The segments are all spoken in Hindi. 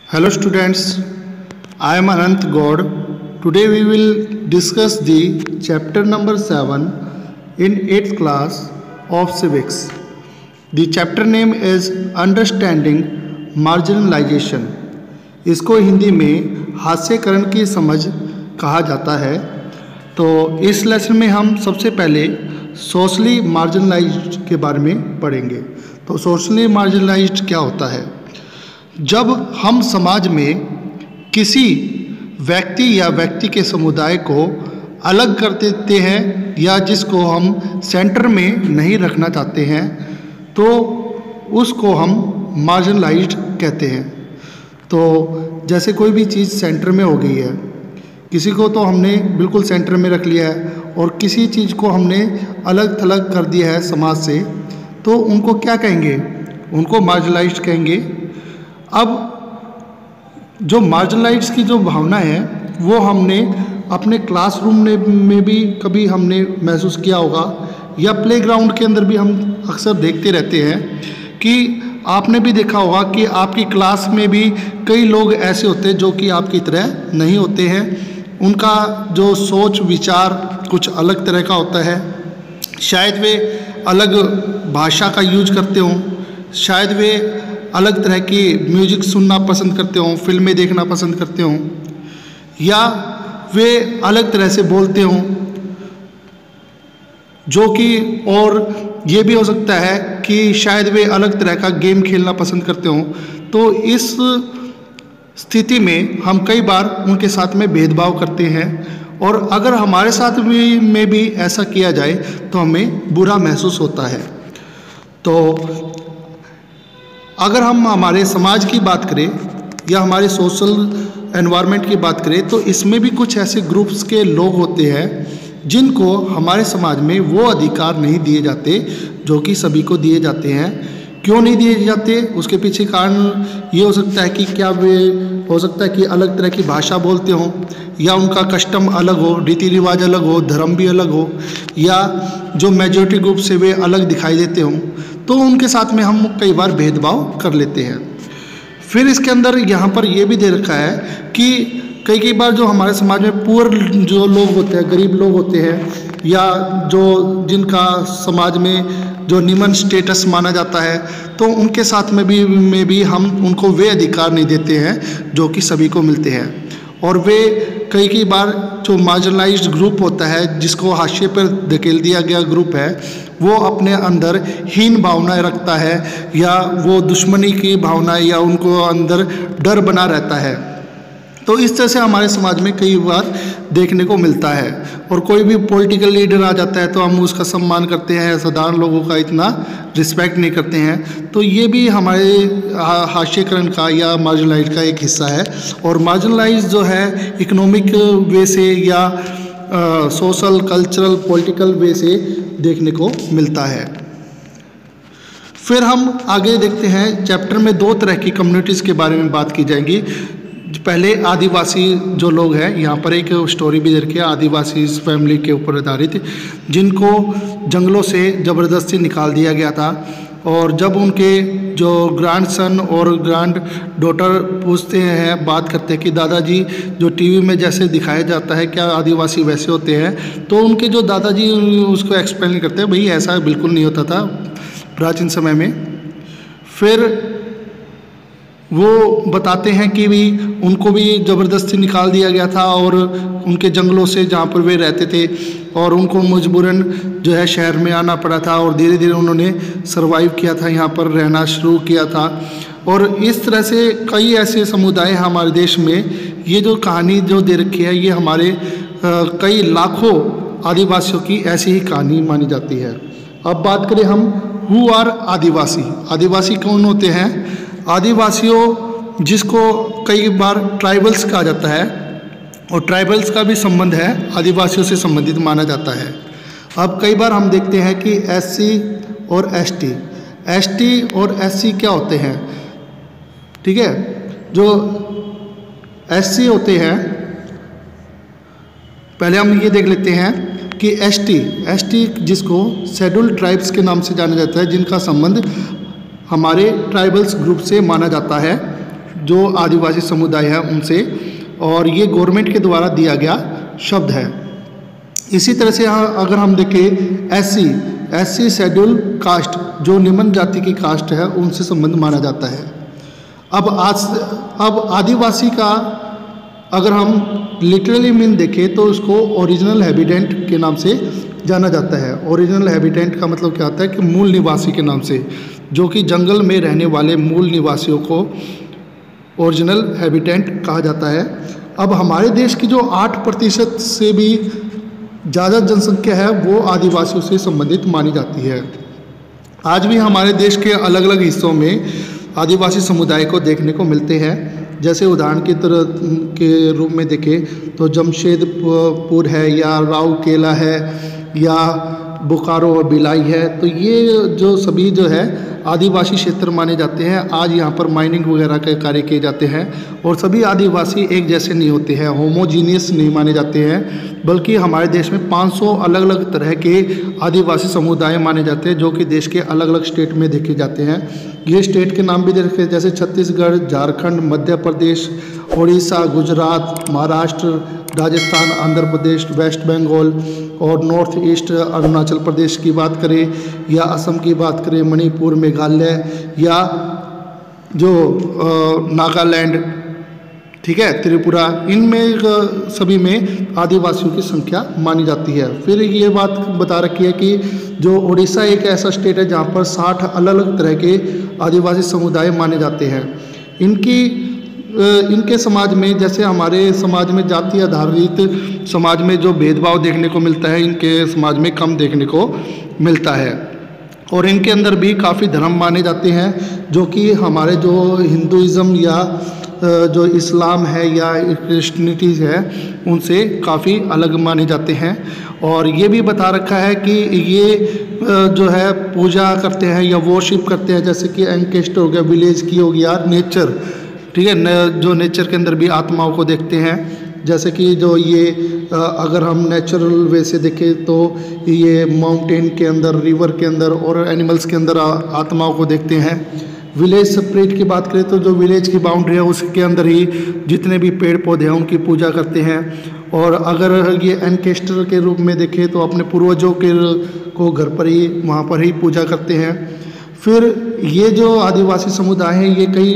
Hello students, I am Anant God. Today we will discuss the chapter number 7 in 8th class of civics. The chapter name is Understanding Marginalization. इसको हिंदी में हास्यकरण की समझ कहा जाता है। तो इस लेसन में हम सबसे पहले सोशली मार्जिनलाइज्ड के बारे में पढ़ेंगे। तो सोशली मार्जिनलाइज्ड क्या होता है? जब हम समाज में किसी व्यक्ति या व्यक्ति के समुदाय को अलग कर देते हैं या जिसको हम सेंटर में नहीं रखना चाहते हैं तो उसको हम मार्जिनलाइज्ड कहते हैं। तो जैसे कोई भी चीज़ सेंटर में हो गई है, किसी को तो हमने बिल्कुल सेंटर में रख लिया है और किसी चीज़ को हमने अलग थलग कर दिया है समाज से, तो उनको क्या कहेंगे? उनको मार्जिनलाइज्ड कहेंगे। अब जो मार्जिनलाइज्ड की जो भावना है वो हमने अपने क्लासरूम में भी कभी हमने महसूस किया होगा या प्लेग्राउंड के अंदर भी हम अक्सर देखते रहते हैं कि आपने भी देखा होगा कि आपकी क्लास में भी कई लोग ऐसे होते हैं जो कि आपकी तरह नहीं होते हैं। उनका जो सोच विचार कुछ अलग तरह का होता है। शायद वे अलग भाषा का यूज करते हों, शायद वे अलग तरह की म्यूजिक सुनना पसंद करते हों, फिल्में देखना पसंद करते हों, या वे अलग तरह से बोलते हों, जो कि और ये भी हो सकता है कि शायद वे अलग तरह का गेम खेलना पसंद करते हों। तो इस स्थिति में हम कई बार उनके साथ में भेदभाव करते हैं और अगर हमारे साथ में भी ऐसा किया जाए तो हमें बुरा महसूस होता है। तो अगर हम हमारे समाज की बात करें या हमारे सोशल एनवायरनमेंट की बात करें तो इसमें भी कुछ ऐसे ग्रुप्स के लोग होते हैं जिनको हमारे समाज में वो अधिकार नहीं दिए जाते जो कि सभी को दिए जाते हैं। क्यों नहीं दिए जाते? उसके पीछे कारण ये हो सकता है कि क्या वे हो सकता है कि अलग तरह की भाषा बोलते हों या उनका कस्टम अलग हो, रीति रिवाज अलग हो, धर्म भी अलग हो, या जो मेजॉरिटी ग्रुप से वे अलग दिखाई देते हों, तो उनके साथ में हम कई बार भेदभाव कर लेते हैं। फिर इसके अंदर यहाँ पर ये भी दे रखा है कि कई बार जो हमारे समाज में पुअर जो लोग होते हैं, गरीब लोग होते हैं, या जो जिनका समाज में जो निम्न स्टेटस माना जाता है, तो उनके साथ में भी हम उनको वे अधिकार नहीं देते हैं जो कि सभी को मिलते हैं। और वे कई बार जो मार्जिनलाइज्ड ग्रुप होता है, जिसको हाशिए पर धकेल दिया गया ग्रुप है, वो अपने अंदर हीन भावनाएं रखता है या वो दुश्मनी की भावना या उनको अंदर डर बना रहता है। तो इस तरह से हमारे समाज में कई बार देखने को मिलता है। और कोई भी पॉलिटिकल लीडर आ जाता है तो हम उसका सम्मान करते हैं, साधारण लोगों का इतना रिस्पेक्ट नहीं करते हैं। तो ये भी हमारे हास्यकरण का या मार्जिनलाइज्ड का एक हिस्सा है। और मार्जिनलाइज्ड जो है इकोनॉमिक वे से या सोशल कल्चरल पॉलिटिकल वे से देखने को मिलता है। फिर हम आगे देखते हैं, चैप्टर में दो तरह की कम्युनिटीज़ के बारे में बात की जाएगी। पहले आदिवासी जो लोग हैं, यहाँ पर एक स्टोरी भी दे रखी है आदिवासी फैमिली के ऊपर आधारित, जिनको जंगलों से ज़बरदस्ती निकाल दिया गया था। और जब उनके जो ग्रैंड सन और ग्रैंड डॉटर पूछते हैं, बात करते हैं कि दादाजी जो टीवी में जैसे दिखाया जाता है क्या आदिवासी वैसे होते हैं, तो उनके जो दादाजी उसको एक्सप्लेन करते हैं, भाई ऐसा बिल्कुल नहीं होता था प्राचीन समय में। फिर वो बताते हैं कि भी उनको भी ज़बरदस्ती निकाल दिया गया था और उनके जंगलों से जहाँ पर वे रहते थे, और उनको मजबूरन जो है शहर में आना पड़ा था और धीरे धीरे उन्होंने सरवाइव किया था, यहाँ पर रहना शुरू किया था। और इस तरह से कई ऐसे समुदाय हैं हमारे देश में। ये जो कहानी जो दे रखी है ये हमारे कई लाखों आदिवासियों की ऐसी ही कहानी मानी जाती है। अब बात करें हम हु आर आदिवासी। आदिवासी कौन होते हैं? आदिवासियों जिसको कई बार ट्राइबल्स कहा जाता है, और ट्राइबल्स का भी संबंध है आदिवासियों से संबंधित माना जाता है। अब कई बार हम देखते हैं कि एससी और एसटी और एससी क्या होते हैं, ठीक है। जो एससी होते हैं, पहले हम ये देख लेते हैं कि एसटी जिसको शेड्यूल्ड ट्राइब्स के नाम से जाना जाता है, जिनका संबंध हमारे ट्राइबल्स ग्रुप से माना जाता है, जो आदिवासी समुदाय है उनसे, और ये गवर्नमेंट के द्वारा दिया गया शब्द है। इसी तरह से अगर हम देखें एससी शेड्यूल कास्ट, जो निम्न जाति की कास्ट है, उनसे संबंध माना जाता है। अब आदिवासी का अगर हम लिटरली मीन देखें तो उसको ओरिजिनल हैबिटेंट के नाम से जाना जाता है। ओरिजिनल हैबिटेंट का मतलब क्या होता है कि मूल निवासी के नाम से, जो कि जंगल में रहने वाले मूल निवासियों को ओरिजिनल हैबिटेंट कहा जाता है। अब हमारे देश की जो 8% से भी ज़्यादा जनसंख्या है वो आदिवासियों से संबंधित मानी जाती है। आज भी हमारे देश के अलग अलग हिस्सों में आदिवासी समुदाय को देखने को मिलते हैं। जैसे उदाहरण की तरह के रूप में देखें तो जमशेदपुर है, या राउरकेला है, या बोकारो और भिलाई है, तो ये जो सभी जो है आदिवासी क्षेत्र माने जाते हैं। आज यहाँ पर माइनिंग वगैरह के कार्य किए जाते हैं, और सभी आदिवासी एक जैसे नहीं होते हैं, होमोजीनियस नहीं माने जाते हैं, बल्कि हमारे देश में 500 अलग अलग तरह के आदिवासी समुदाय माने जाते हैं, जो कि देश के अलग अलग स्टेट में देखे जाते हैं। ये स्टेट के नाम भी देखे, जैसे छत्तीसगढ़, झारखंड, मध्य प्रदेश, उड़ीसा, गुजरात, महाराष्ट्र, राजस्थान, आंध्र प्रदेश, वेस्ट बंगाल और नॉर्थ ईस्ट अरुणाचल प्रदेश की बात करें, या असम की बात करें, मणिपुर, मेघालय, या जो नागालैंड, ठीक है, त्रिपुरा, इनमें सभी में आदिवासियों की संख्या मानी जाती है। फिर ये बात बता रखी है कि जो उड़ीसा एक ऐसा स्टेट है जहाँ पर 60 अलग अलग तरह के आदिवासी समुदाय माने जाते हैं। इनके समाज में, जैसे हमारे समाज में जाति आधारित समाज में जो भेदभाव देखने को मिलता है, इनके समाज में कम देखने को मिलता है। और इनके अंदर भी काफ़ी धर्म माने जाते हैं, जो कि हमारे जो हिंदुइज़्म या जो इस्लाम है या क्रिश्चियनिटी है, उनसे काफ़ी अलग माने जाते हैं। और ये भी बता रखा है कि ये जो है पूजा करते हैं या वर्शिप करते हैं, जैसे कि एंकेस्ट हो गया, विलेज की हो गया, नेचर, ठीक है, जो नेचर के अंदर भी आत्माओं को देखते हैं। जैसे कि जो ये अगर हम नेचुरल वे से देखें तो ये माउंटेन के अंदर, रिवर के अंदर और एनिमल्स के अंदर आत्माओं को देखते हैं। विलेज सेपरेट की बात करें तो जो विलेज की बाउंड्री है उसके अंदर ही जितने भी पेड़ पौधे हैं उनकी पूजा करते हैं। और अगर ये एनकेस्टर के रूप में देखें तो अपने पूर्वजों को घर पर ही, वहाँ पर ही पूजा करते हैं। फिर ये जो आदिवासी समुदाय हैं ये कई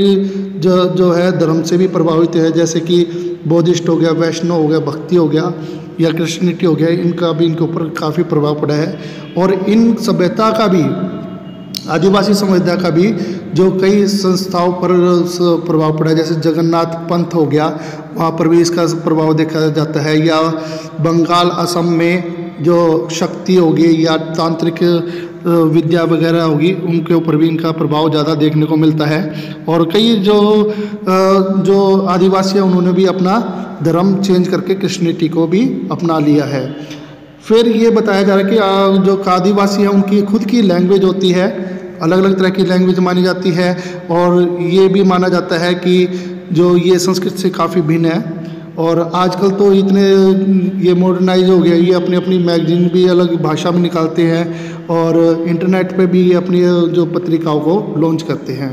जो है धर्म से भी प्रभावित है, जैसे कि बौद्धिस्ट हो गया, वैष्णव हो गया, भक्ति हो गया, या क्रिश्चियनिटी हो गया, इनका भी इनके ऊपर काफ़ी प्रभाव पड़ा है। और इन सभ्यता का भी, आदिवासी समुदाय का भी जो कई संस्थाओं पर प्रभाव पड़ा है, जैसे जगन्नाथ पंथ हो गया, वहाँ पर भी इसका प्रभाव देखा जाता है। या बंगाल, असम में जो शक्ति होगी या तांत्रिक विद्या वगैरह होगी, उनके ऊपर भी इनका प्रभाव ज़्यादा देखने को मिलता है। और कई जो आदिवासी हैं उन्होंने भी अपना धर्म चेंज करके क्रिश्चियनिटी को भी अपना लिया है। फिर ये बताया जा रहा है कि जो आदिवासी हैं उनकी खुद की लैंग्वेज होती है, अलग अलग तरह की लैंग्वेज मानी जाती है। और ये भी माना जाता है कि जो ये संस्कृत से काफ़ी भिन्न है। और आजकल तो इतने ये मॉडर्नाइज हो गया, ये अपनी अपनी मैगजीन भी अलग भाषा में निकालते हैं, और इंटरनेट पे भी अपनी जो पत्रिकाओं को लॉन्च करते हैं।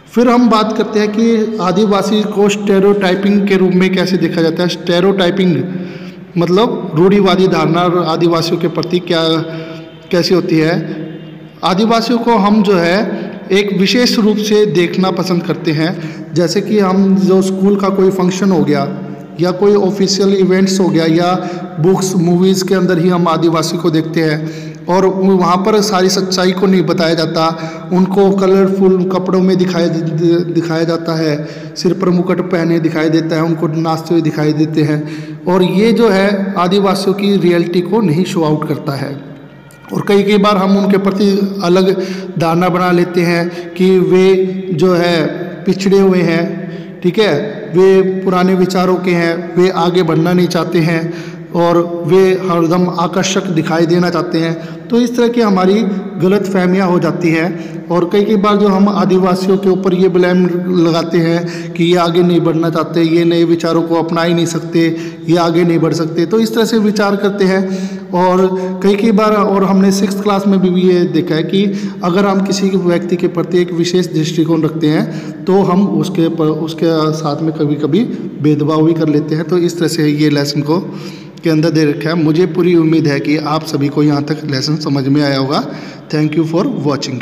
फिर हम बात करते हैं कि आदिवासी को स्टेरियोटाइपिंग के रूप में कैसे देखा जाता है। स्टेरियोटाइपिंग मतलब रूढ़िवादी धारणा आदिवासियों के प्रति कैसी होती है। आदिवासियों को हम जो है एक विशेष रूप से देखना पसंद करते हैं, जैसे कि हम जो स्कूल का कोई फंक्शन हो गया या कोई ऑफिशियल इवेंट्स हो गया या बुक्स मूवीज़ के अंदर ही हम आदिवासी को देखते हैं। और वहाँ पर सारी सच्चाई को नहीं बताया जाता, उनको कलरफुल कपड़ों में दिखाया जाता है, सिर पर मुकुट पहने दिखाई देता है, उनको नाचते हुए दिखाई देते हैं। और ये जो है आदिवासियों की रियलिटी को नहीं शो आउट करता है। और कई बार हम उनके प्रति अलग धारणा बना लेते हैं कि वे जो है पिछड़े हुए हैं, ठीक है, वे पुराने विचारों के हैं, वे आगे बढ़ना नहीं चाहते हैं। और वे हरदम आकर्षक दिखाई देना चाहते हैं। तो इस तरह की हमारी गलत फहमियाँ हो जाती हैं। और कई बार जो हम आदिवासियों के ऊपर ये ब्लेम लगाते हैं कि ये आगे नहीं बढ़ना चाहते, ये नए विचारों को अपना ही नहीं सकते, ये आगे नहीं बढ़ सकते, तो इस तरह से विचार करते हैं। और कई बार और हमने 6th क्लास में भी ये देखा है कि अगर हम किसी व्यक्ति के प्रति एक विशेष दृष्टिकोण रखते हैं तो हम उसके साथ में कभी कभी भेदभाव भी कर लेते हैं। तो इस तरह से ये लेसन को के अंदर दे रखा है। मुझे पूरी उम्मीद है कि आप सभी को यहाँ तक लेसन समझ में आया होगा। Thank you for watching.